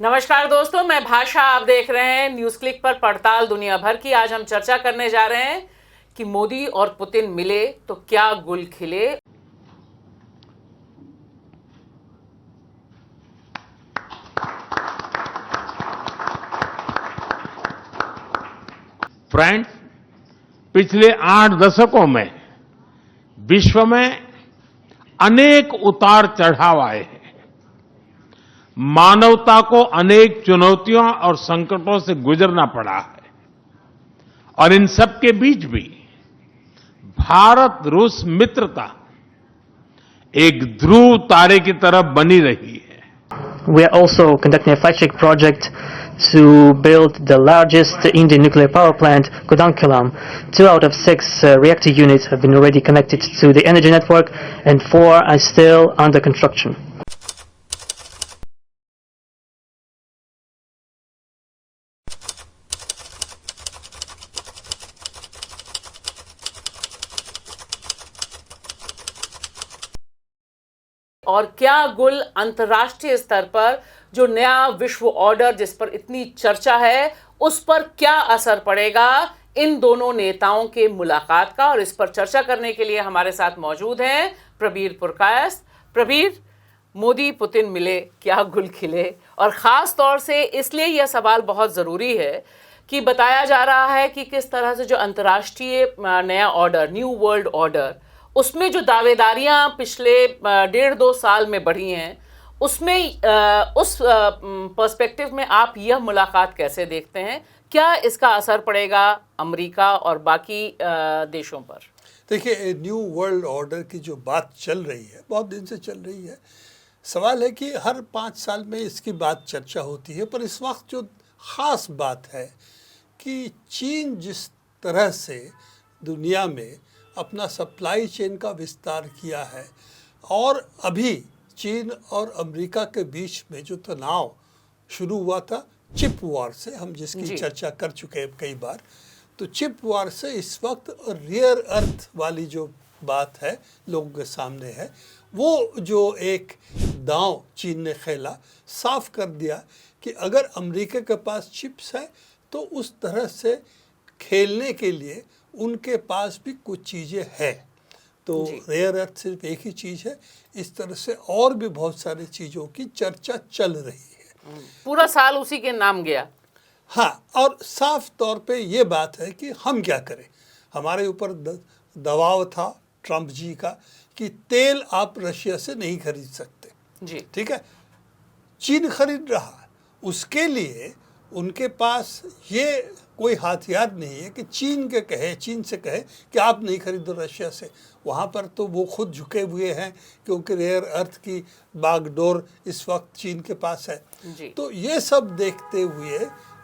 नमस्कार दोस्तों, मैं भाषा। आप देख रहे हैं न्यूज क्लिक पर पड़ताल दुनिया भर की। आज हम चर्चा करने जा रहे हैं कि मोदी और पुतिन मिले तो क्या गुल खिले। फ्रेंड्स, पिछले 8 दशकों में विश्व में अनेक उतार चढ़ाव आए हैं। मानवता को अनेक चुनौतियों और संकटों से गुजरना पड़ा है और इन सब के बीच भी भारत रूस मित्रता एक ध्रुव तारे की तरह बनी रही है। We are also conducting a flagship project to build the largest Indian nuclear power plant, Kudankulam. 2 out of 6 reactor units have been already connected to the energy network, and 4 are still under construction. और क्या गुल अंतर्राष्ट्रीय स्तर पर जो नया विश्व order जिस पर इतनी चर्चा है उस पर क्या असर पड़ेगा इन दोनों नेताओं के मुलाकात का। और इस पर चर्चा करने के लिए हमारे साथ मौजूद हैं प्रबीर पुरकायस्थ। प्रबीर, मोदी पुतिन मिले, क्या गुल खिले? और ख़ास तौर से इसलिए यह सवाल बहुत ज़रूरी है कि बताया जा रहा है कि किस तरह से जो अंतर्राष्ट्रीय नया ऑर्डर, न्यू वर्ल्ड ऑर्डर, उसमें जो दावेदारियां पिछले 1.5-2 साल में बढ़ी हैं, उसमें उस पर्सपेक्टिव में आप यह मुलाकात कैसे देखते हैं? क्या इसका असर पड़ेगा अमेरिका और बाकी देशों पर? देखिए, न्यू वर्ल्ड ऑर्डर की जो बात चल रही है, बहुत दिन से चल रही है। सवाल है कि हर 5 साल में इसकी बात चर्चा होती है, पर इस वक्त जो ख़ास बात है कि चीन जिस तरह से दुनिया में अपना सप्लाई चेन का विस्तार किया है और अभी चीन और अमेरिका के बीच में जो तनाव शुरू हुआ था चिप वॉर से, हम जिसकी चर्चा कर चुके हैं कई बार, तो चिप वॉर से इस वक्त रियर अर्थ वाली जो बात है लोगों के सामने है, वो जो एक दांव चीन ने खेला, साफ कर दिया कि अगर अमेरिका के पास चिप्स है तो उस तरह से खेलने के लिए उनके पास भी कुछ चीज़ें हैं। तो रेयर अर्थ सिर्फ एक ही चीज़ है, इस तरह से और भी बहुत सारी चीज़ों की चर्चा चल रही है। पूरा साल उसी के नाम गया। हाँ, और साफ तौर पे ये बात है कि हम क्या करें। हमारे ऊपर दबाव था ट्रंप जी का कि तेल आप रशिया से नहीं खरीद सकते जी, ठीक है। चीन खरीद रहा, उसके लिए उनके पास ये कोई हथियार नहीं है कि चीन से कहे कि आप नहीं खरीदो रशिया से। वहाँ पर तो वो खुद झुके हुए हैं क्योंकि रेयर अर्थ की बागडोर इस वक्त चीन के पास है जी। तो ये सब देखते हुए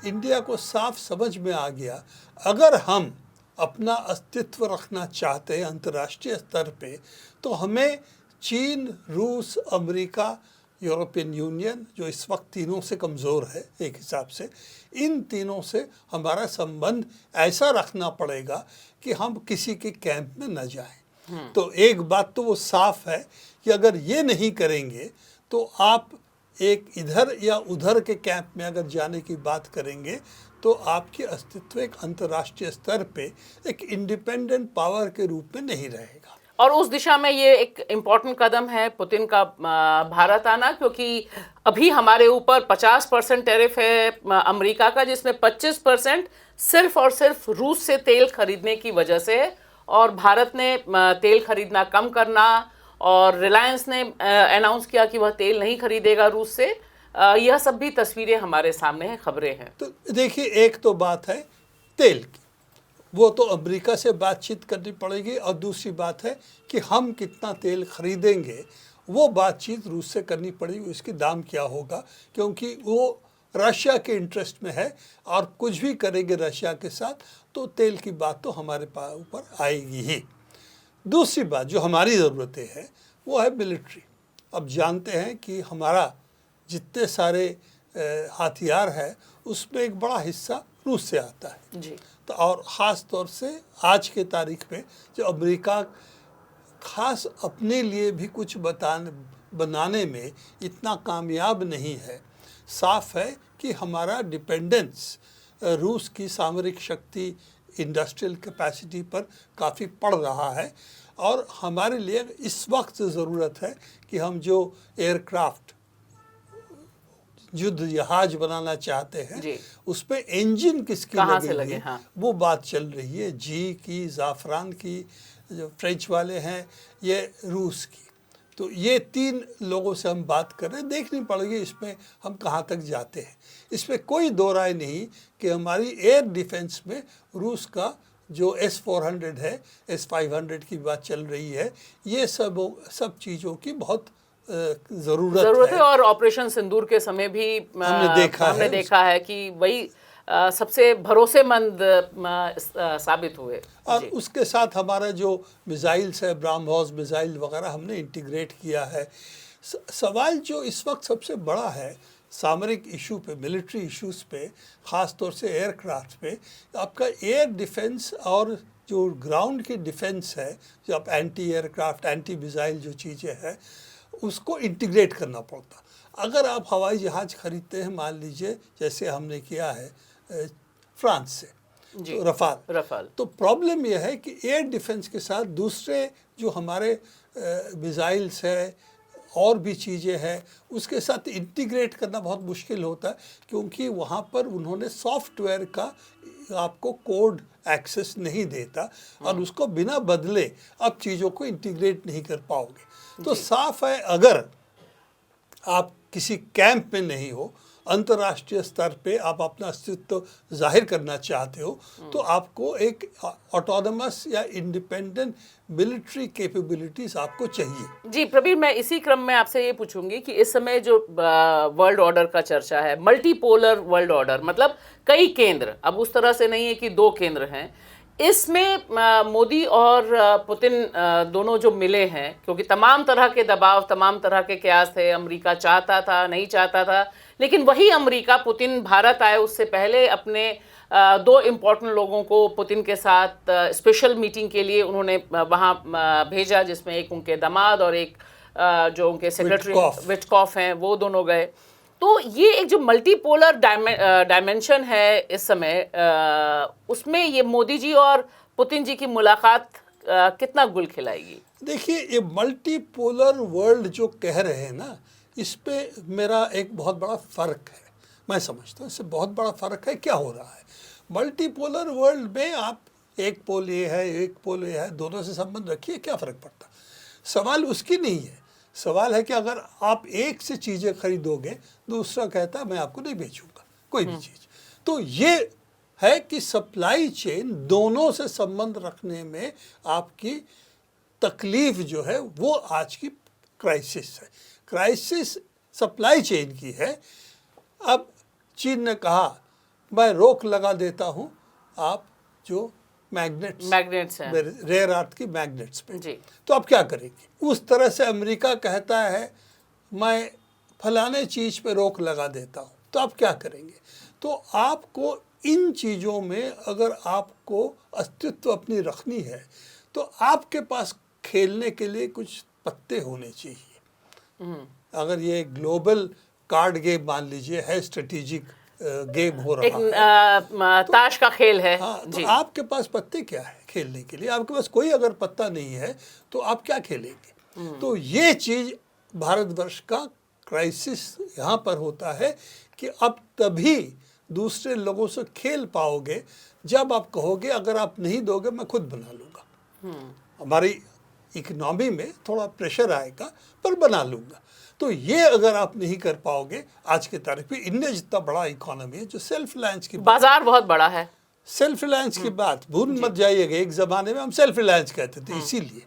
इंडिया को साफ समझ में आ गया, अगर हम अपना अस्तित्व रखना चाहते हैं अंतर्राष्ट्रीय स्तर पे, तो हमें चीन, रूस, अमेरिका, यूरोपियन यूनियन, जो इस वक्त तीनों से कमज़ोर है एक हिसाब से, इन तीनों से हमारा संबंध ऐसा रखना पड़ेगा कि हम किसी के कैंप में न जाएं। तो एक बात तो वो साफ है कि अगर ये नहीं करेंगे तो आप एक इधर या उधर के कैंप में अगर जाने की बात करेंगे तो आपकी अस्तित्व एक अंतर्राष्ट्रीय स्तर पे एक इंडिपेंडेंट पावर के रूप में नहीं रहेगा। और उस दिशा में ये एक इम्पॉर्टेंट कदम है पुतिन का भारत आना, क्योंकि अभी हमारे ऊपर 50% टैरिफ है अमेरिका का, जिसमें 25% सिर्फ और सिर्फ रूस से तेल खरीदने की वजह से है। और भारत ने तेल खरीदना कम करना, और रिलायंस ने अनाउंस किया कि वह तेल नहीं खरीदेगा रूस से। यह सब भी तस्वीरें हमारे सामने हैं, खबरें हैं। तो देखिए, एक तो बात है तेल की, वो तो अमेरिका से बातचीत करनी पड़ेगी, और दूसरी बात है कि हम कितना तेल खरीदेंगे, वो बातचीत रूस से करनी पड़ेगी। उसकी दाम क्या होगा, क्योंकि वो रशिया के इंटरेस्ट में है, और कुछ भी करेंगे रशिया के साथ तो तेल की बात तो हमारे ऊपर आएगी ही। दूसरी बात जो हमारी ज़रूरतें हैं वो है मिलिट्री। अब जानते हैं कि हमारा जितने सारे हथियार है उसमें एक बड़ा हिस्सा रूस से आता है जी। तो और ख़ास तौर से आज के तारीख में जो अमेरिका ख़ास अपने लिए भी कुछ बनाने में इतना कामयाब नहीं है, साफ है कि हमारा डिपेंडेंस रूस की सामरिक शक्ति, इंडस्ट्रियल कैपेसिटी पर काफ़ी पड़ रहा है और हमारे लिए इस वक्त ज़रूरत है कि हम जो एयरक्राफ्ट युद्ध जहाज बनाना चाहते हैं जी। उस पे इंजन किसकी कहाँ से लगेगी, लगे, हाँ। वो बात चल रही है। जी की, ज़ाफ़रान की, जो फ्रेंच वाले हैं, ये रूस की। तो ये 3 लोगों से हम बात कर रहे हैं, देखनी पड़ेगी इसमें हम कहाँ तक जाते हैं। इसमें कोई दो राय नहीं कि हमारी एयर डिफेंस में रूस का जो S-400 है, S-500 की बात चल रही है, ये सब चीज़ों की बहुत ज़रूरत है। और ऑपरेशन सिंदूर के समय भी हमने देखा है कि वही सबसे भरोसेमंद साबित हुए। और उसके साथ हमारा जो मिसाइल्स है, ब्राह्मोस मिसाइल वगैरह हमने इंटीग्रेट किया है। सवाल जो इस वक्त सबसे बड़ा है सामरिक इशू पे, मिलिट्री इश्यूज पे, ख़ास तौर से एयरक्राफ्ट पे, आपका एयर डिफेंस और जो ग्राउंड की डिफेंस है, जो आप एंटी एयरक्राफ्ट, एंटी मिसाइल जो चीज़ें हैं, उसको इंटीग्रेट करना पड़ता। अगर आप हवाई जहाज़ खरीदते हैं, मान लीजिए जैसे हमने किया है फ्रांस से, तो रफ़ाल, तो प्रॉब्लम यह है कि एयर डिफेंस के साथ दूसरे जो हमारे मिसाइल्स है और भी चीज़ें हैं, उसके साथ इंटीग्रेट करना बहुत मुश्किल होता है, क्योंकि वहाँ पर उन्होंने सॉफ्टवेयर का आपको कोड एक्सेस नहीं देता और उसको बिना बदले आप चीज़ों को इंटीग्रेट नहीं कर पाओगे। तो साफ है, अगर आप किसी कैंप में नहीं हो, अंतर्राष्ट्रीय स्तर पे आप अपना अस्तित्व जाहिर करना चाहते हो, तो आपको एक ऑटोनमस या इंडिपेंडेंट मिलिट्री कैपेबिलिटीज आपको चाहिए। जी प्रवीण, मैं इसी क्रम में आपसे ये पूछूंगी कि इस समय जो वर्ल्ड ऑर्डर का चर्चा है, मल्टीपोलर वर्ल्ड ऑर्डर, मतलब कई केंद्र, अब उस तरह से नहीं है कि 2 केंद्र हैं, इसमें मोदी और पुतिन दोनों जो मिले हैं, क्योंकि तमाम तरह के दबाव, तमाम तरह के कयास थे, अमेरिका चाहता था, नहीं चाहता था, लेकिन वही अमेरिका, पुतिन भारत आए उससे पहले अपने 2 इम्पोर्टेंट लोगों को पुतिन के साथ स्पेशल मीटिंग के लिए उन्होंने वहाँ भेजा, जिसमें एक उनके दामाद और एक जो उनके सेक्रेटरी विटकॉफ हैं, वो दोनों गए। तो ये एक जो मल्टीपोलर डायमेंशन है इस समय, उसमें ये मोदी जी और पुतिन जी की मुलाकात कितना गुल खिलाएगी? देखिए, ये मल्टीपोलर वर्ल्ड जो कह रहे हैं ना, इस पे मेरा एक बहुत बड़ा फ़र्क है। मैं समझता हूँ इससे बहुत बड़ा फ़र्क है। क्या हो रहा है मल्टीपोलर वर्ल्ड में? आप एक पोल ये है, एक पोल ये है, दोनों से संबंध रखिए, क्या फ़र्क पड़ता? सवाल उसकी नहीं है। सवाल है कि अगर आप एक से चीज़ें खरीदोगे, दूसरा कहता है मैं आपको नहीं बेचूंगा कोई भी चीज़। तो ये है कि सप्लाई चेन दोनों से संबंध रखने में आपकी तकलीफ जो है वो आज की क्राइसिस है। क्राइसिस सप्लाई चेन की है। अब चीन ने कहा मैं रोक लगा देता हूँ आप जो मैग्नेट्स हैं, रेयर अर्थ की मैग्नेट्स पे जी। तो आप क्या करेंगे? उस तरह से अमेरिका कहता है मैं फलाने चीज़ पे रोक लगा देता हूँ, तो आप क्या करेंगे? तो आपको इन चीज़ों में अगर आपको अस्तित्व अपनी रखनी है, तो आपके पास खेलने के लिए कुछ पत्ते होने चाहिए। अगर ये ग्लोबल कार्ड गेम मान लीजिए है, स्ट्रेटेजिक गेम हो रहा है, ताश का खेल है। हाँ, तो आपके पास पत्ते क्या है खेलने के लिए? आपके पास कोई अगर पत्ता नहीं है तो आप क्या खेलेंगे? तो ये चीज़ भारतवर्ष का क्राइसिस यहाँ पर होता है कि अब तभी दूसरे लोगों से खेल पाओगे जब आप कहोगे अगर आप नहीं दोगे मैं खुद बना लूँगा। हमारी इकोनॉमी में थोड़ा प्रेशर आएगा पर बना लूँगा। तो ये अगर आप नहीं कर पाओगे, आज के तारीख पे इंडिया जितना बड़ा इकोनॉमी है, जो सेल्फ रिलायंस की बाजार बहुत बड़ा है, सेल्फ रिलायंस की बात भूल मत जाइएगा। एक ज़माने में हम सेल्फ रिलायंस कहते थे, इसीलिए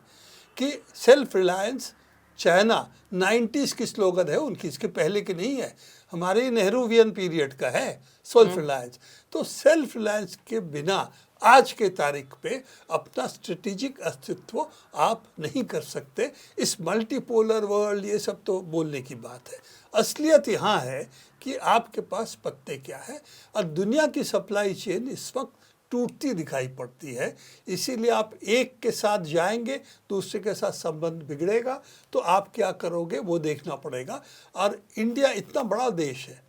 कि सेल्फ रिलायंस चाइना 90s की स्लोगन है उनकी, इसके पहले की नहीं है, हमारे नेहरूवियन पीरियड का है सेल्फ रिलायंस। तो सेल्फ रिलायंस के बिना आज के तारीख पे अपना स्ट्रेटेजिक अस्तित्व आप नहीं कर सकते। इस मल्टीपोलर वर्ल्ड ये सब तो बोलने की बात है, असलियत यहाँ है कि आपके पास पत्ते क्या है। और दुनिया की सप्लाई चेन इस वक्त टूटती दिखाई पड़ती है, इसीलिए आप एक के साथ जाएंगे, दूसरे के साथ संबंध बिगड़ेगा, तो आप क्या करोगे वो देखना पड़ेगा। और इंडिया इतना बड़ा देश है,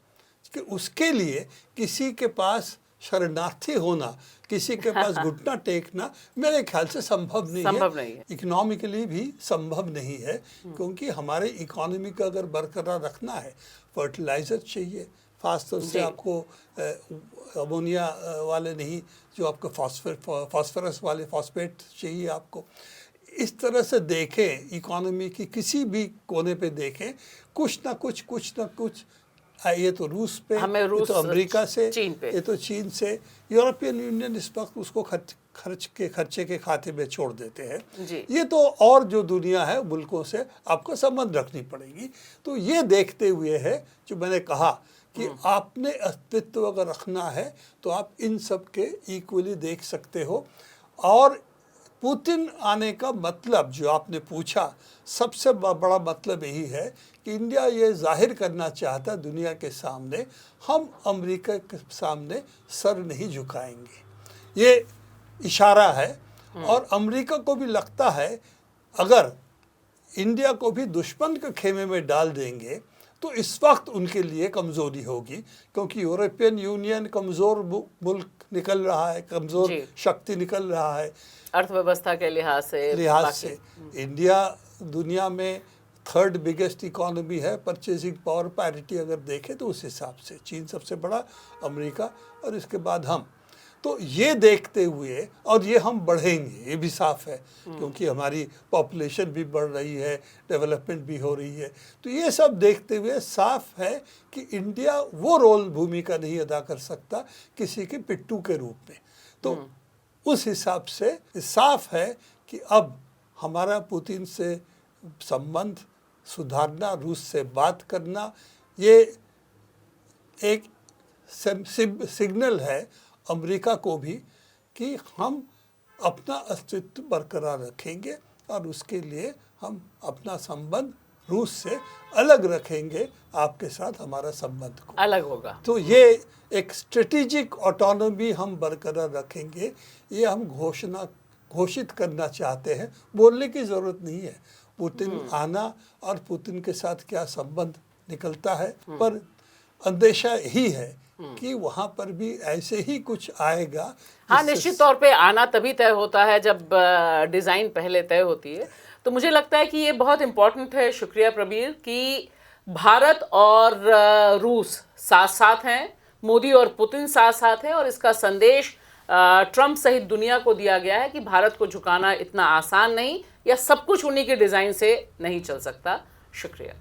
कि उसके लिए किसी के पास शरणार्थी होना, किसी के पास घुटना टेकना मेरे ख्याल से संभव नहीं है। इकोनॉमिकली भी संभव नहीं है, क्योंकि हमारे इकोनॉमी को अगर बरकरार रखना है, फर्टिलाइज़र चाहिए, खासतौर से आपको अमोनिया वाले नहीं, जो आपको फास्फोरस वाले फॉस्फेट चाहिए आपको। इस तरह से देखें, इकोनॉमी की किसी भी कोने पे देखें, कुछ ना कुछ ये तो रूस पे, ये तो अमेरिका से, ये तो चीन से, यूरोपियन यूनियन इस वक्त उसको खर्चे के खाते में छोड़ देते हैं। ये तो और जो दुनिया है मुल्कों से आपको संबंध रखनी पड़ेगी। तो ये देखते हुए है जो मैंने कहा कि आपने अस्तित्व अगर रखना है तो आप इन सब के इक्वली देख सकते हो। और पुतिन आने का मतलब जो आपने पूछा, सबसे बड़ा मतलब यही है कि इंडिया ये जाहिर करना चाहता दुनिया के सामने, हम अमेरिका के सामने सर नहीं झुकाएंगे। ये इशारा है। और अमेरिका को भी लगता है अगर इंडिया को भी दुश्मन के खेमे में डाल देंगे तो इस वक्त उनके लिए कमज़ोरी होगी, क्योंकि यूरोपियन यूनियन कमज़ोर मुल्क निकल रहा है, कमज़ोर शक्ति निकल रहा है अर्थव्यवस्था के लिहाज से। इंडिया दुनिया में थर्ड बिगेस्ट इकोनॉमी है, परचेजिंग पावर पैरिटी अगर देखें तो उस हिसाब से चीन सबसे बड़ा, अमेरिका और इसके बाद हम। तो ये देखते हुए, और ये हम बढ़ेंगे, ये भी साफ है, क्योंकि हमारी पॉपुलेशन भी बढ़ रही है, डेवलपमेंट भी हो रही है। तो ये सब देखते हुए साफ है कि इंडिया वो रोल भूमिका नहीं अदा कर सकता किसी के पिट्ठू के रूप में। तो उस हिसाब से साफ है कि अब हमारा पुतिन से संबंध सुधारना, रूस से बात करना, ये एक सिग्नल है अमेरिका को भी कि हम अपना अस्तित्व बरकरार रखेंगे और उसके लिए हम अपना संबंध रूस से अलग रखेंगे, आपके साथ हमारा संबंध को अलग होगा। तो ये एक स्ट्रेटेजिक ऑटोनॉमी हम बरकरार रखेंगे, ये हम घोषित करना चाहते हैं। बोलने की ज़रूरत नहीं है। पुतिन आना और पुतिन के साथ क्या संबंध निकलता है, पर अंदेशा ही है कि वहाँ पर भी ऐसे ही कुछ आएगा। हाँ, निश्चित तौर पे आना तभी तय होता है जब डिज़ाइन पहले तय होती है। तो मुझे लगता है कि ये बहुत इम्पोर्टेंट है, शुक्रिया प्रबीर, कि भारत और रूस साथ साथ हैं, मोदी और पुतिन साथ साथ हैं, और इसका संदेश ट्रंप सहित दुनिया को दिया गया है कि भारत को झुकाना इतना आसान नहीं, या सब कुछ उन्हीं के डिज़ाइन से नहीं चल सकता। शुक्रिया।